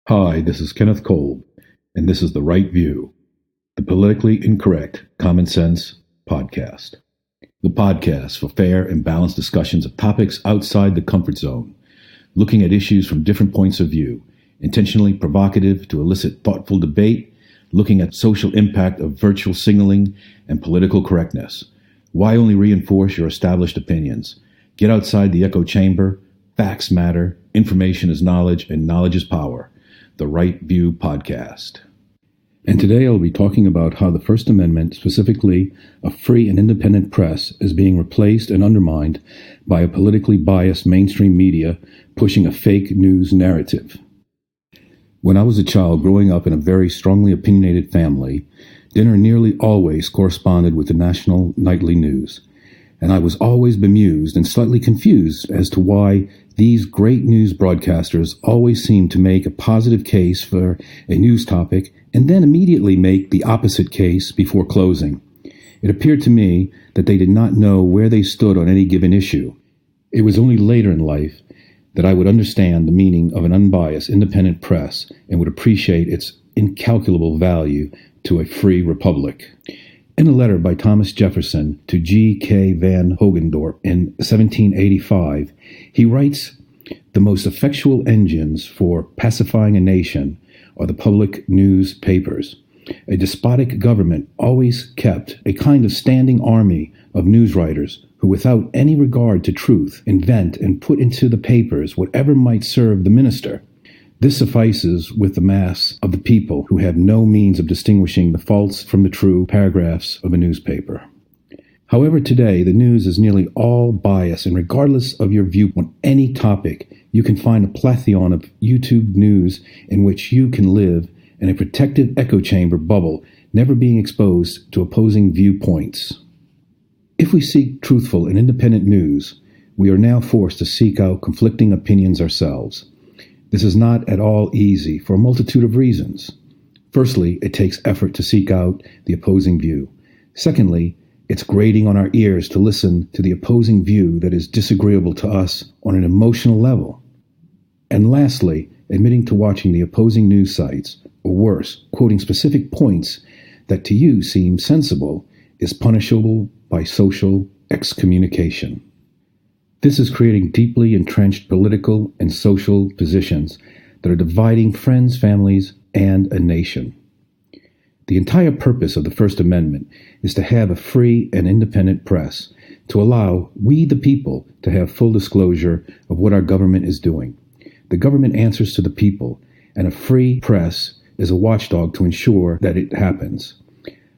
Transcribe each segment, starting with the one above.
Hi, this is Kenneth Kolb, and this is The Right View, the politically incorrect common sense podcast. The podcast for fair and balanced discussions of topics outside the comfort zone, looking at issues from different points of view, intentionally provocative to elicit thoughtful debate, looking at social impact of virtual signaling and political correctness. Why only reinforce your established opinions? Get outside the echo chamber. Facts matter, information is knowledge, and knowledge is power. The Right View podcast. And today I'll be talking about how the First Amendment, specifically a free and independent press, is being replaced and undermined by a politically biased mainstream media pushing a fake news narrative. When I was a child growing up in a very strongly opinionated family, dinner nearly always corresponded with the national nightly news. And I was always bemused and slightly confused as to why these great news broadcasters always seemed to make a positive case for a news topic and then immediately make the opposite case before closing. It appeared to me that they did not know where they stood on any given issue. It was only later in life that I would understand the meaning of an unbiased, independent press and would appreciate its incalculable value to a free republic. In a letter by Thomas Jefferson to G. K. Van Hogendorp in 1785, he writes, "The most effectual engines for pacifying a nation are the public newspapers. A despotic government always kept a kind of standing army of newswriters who, without any regard to truth, invent and put into the papers whatever might serve the minister. This suffices with the mass of the people who have no means of distinguishing the false from the true paragraphs of a newspaper." However, today, the news is nearly all bias, and regardless of your view on any topic, you can find a plethora of YouTube news in which you can live in a protective echo chamber bubble, never being exposed to opposing viewpoints. If we seek truthful and independent news, we are now forced to seek out conflicting opinions ourselves. This is not at all easy for a multitude of reasons. Firstly, it takes effort to seek out the opposing view. Secondly, it's grating on our ears to listen to the opposing view that is disagreeable to us on an emotional level. And lastly, admitting to watching the opposing news sites, or worse, quoting specific points that to you seem sensible, is punishable by social excommunication. This is creating deeply entrenched political and social positions that are dividing friends, families, and a nation. The entire purpose of the First Amendment is to have a free and independent press, to allow we the people to have full disclosure of what our government is doing. The government answers to the people, and a free press is a watchdog to ensure that it happens.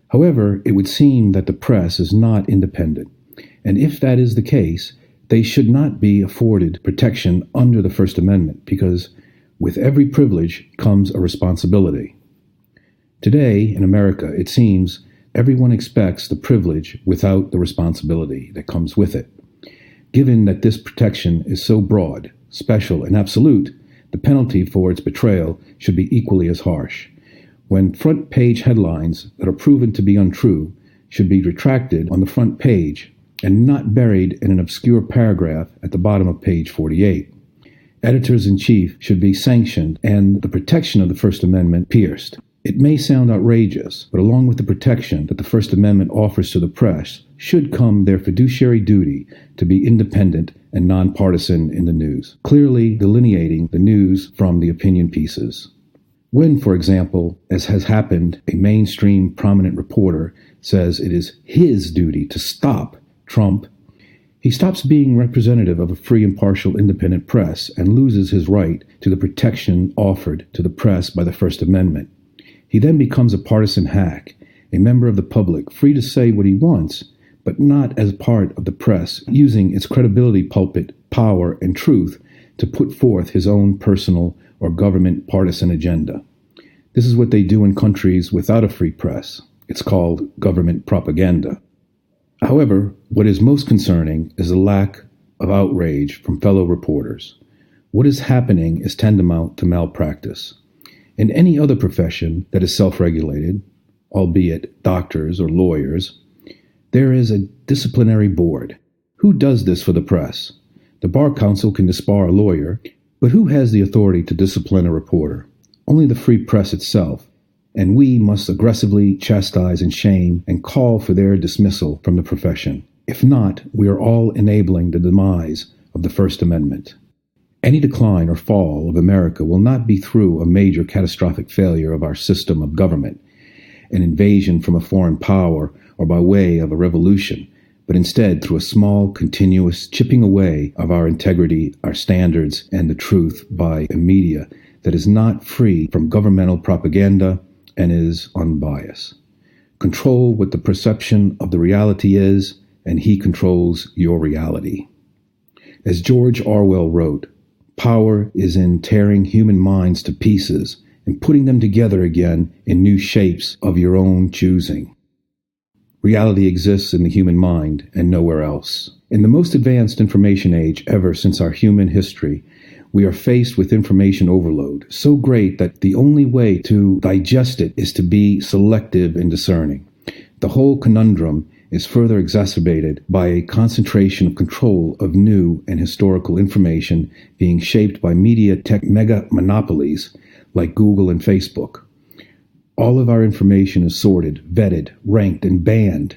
However, it would seem that the press is not independent, and if that is the case, they should not be afforded protection under the First Amendment, because with every privilege comes a responsibility. Today, in America, it seems everyone expects the privilege without the responsibility that comes with it. Given that this protection is so broad, special, and absolute, the penalty for its betrayal should be equally as harsh. When front-page headlines that are proven to be untrue should be retracted on the front page and not buried in an obscure paragraph at the bottom of page 48. Editors-in-chief should be sanctioned and the protection of the First Amendment pierced. It may sound outrageous, but along with the protection that the First Amendment offers to the press should come their fiduciary duty to be independent and nonpartisan in the news, clearly delineating the news from the opinion pieces. When, for example, as has happened, a mainstream prominent reporter says it is his duty to stop Trump, he stops being representative of a free, impartial, independent press and loses his right to the protection offered to the press by the First Amendment. He then becomes a partisan hack, a member of the public, free to say what he wants, but not as part of the press, using its credibility pulpit, power, and truth to put forth his own personal or government partisan agenda. This is what they do in countries without a free press. It's called government propaganda. However, what is most concerning is the lack of outrage from fellow reporters. What is happening is tantamount to malpractice. In any other profession that is self-regulated, albeit doctors or lawyers, there is a disciplinary board. Who does this for the press? The Bar Council can disbar a lawyer, but who has the authority to discipline a reporter? only the free press itself, and we must aggressively chastise and shame and call for their dismissal from the profession. If not, we are all enabling the demise of the First Amendment. Any decline or fall of America will not be through a major catastrophic failure of our system of government, an invasion from a foreign power, or by way of a revolution, but instead through a small, continuous chipping away of our integrity, our standards, and the truth by a media that is not free from governmental propaganda and is unbiased. Control what the perception of the reality is, and he controls your reality. As George Orwell wrote, power is in tearing human minds to pieces and putting them together again in new shapes of your own choosing. Reality exists in the human mind and nowhere else. In the most advanced information age ever since our human history, we are faced with information overload, so great that the only way to digest it is to be selective and discerning. The whole conundrum is further exacerbated by a concentration of control of new and historical information being shaped by media tech mega monopolies like Google and Facebook. All of our information is sorted, vetted, ranked, and banned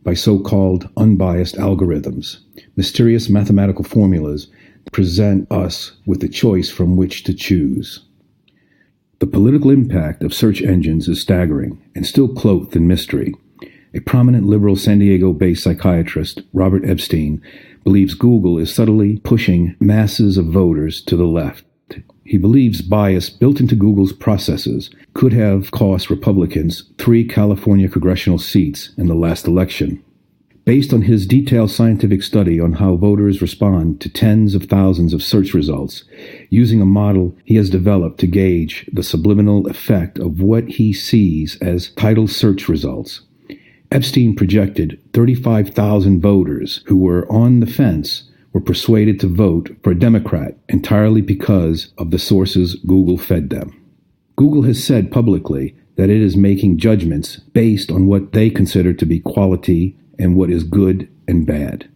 by so-called unbiased algorithms, mysterious mathematical formulas that present us with a choice from which to choose. The political impact of search engines is staggering and still cloaked in mystery. A prominent liberal San Diego-based psychiatrist, Robert Epstein, believes Google is subtly pushing masses of voters to the left. He believes bias built into Google's processes could have cost Republicans 3 California congressional seats in the last election. Based on his detailed scientific study on how voters respond to tens of thousands of search results, using a model he has developed to gauge the subliminal effect of what he sees as title search results, Epstein projected 35,000 voters who were on the fence were persuaded to vote for a Democrat entirely because of the sources Google fed them. Google has said publicly that it is making judgments based on what they consider to be quality and what is good and bad.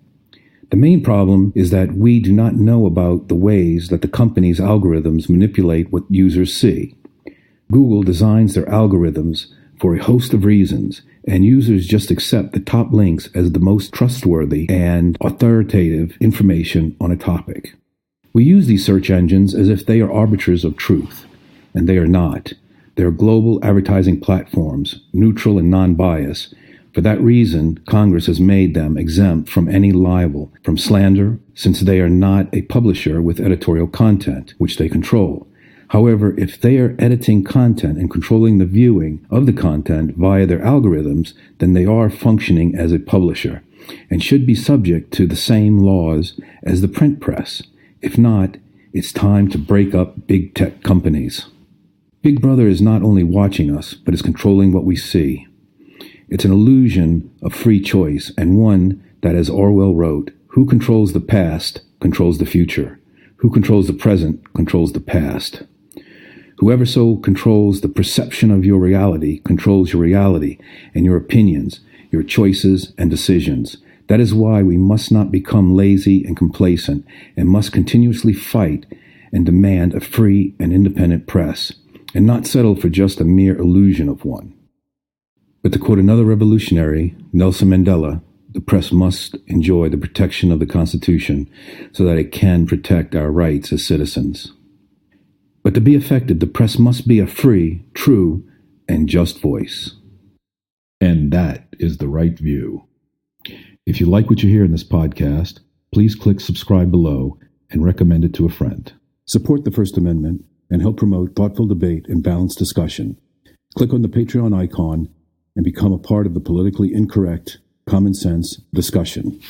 The main problem is that we do not know about the ways that the company's algorithms manipulate what users see. Google designs their algorithms for a host of reasons, and users just accept the top links as the most trustworthy and authoritative information on a topic. We use these search engines as if they are arbiters of truth, and they are not. They are global advertising platforms, neutral and non-biased. For that reason, Congress has made them exempt from any libel, from slander, since they are not a publisher with editorial content, which they control. However, if they are editing content and controlling the viewing of the content via their algorithms, then they are functioning as a publisher and should be subject to the same laws as the print press. If not, it's time to break up big tech companies. Big Brother is not only watching us, but is controlling what we see. It's an illusion of free choice, and one that, as Orwell wrote, who controls the past controls the future. Who controls the present controls the past. Whoever so controls the perception of your reality controls your reality and your opinions, your choices and decisions. That is why we must not become lazy and complacent and must continuously fight and demand a free and independent press, and not settle for just a mere illusion of one. But to quote another revolutionary, Nelson Mandela, the press must enjoy the protection of the Constitution so that it can protect our rights as citizens. But to be effective, the press must be a free, true, and just voice. And that is the right view. If you like what you hear in this podcast, please click subscribe below and recommend it to a friend. Support the First Amendment and help promote thoughtful debate and balanced discussion. Click on the Patreon icon and become a part of the politically incorrect, common sense discussion.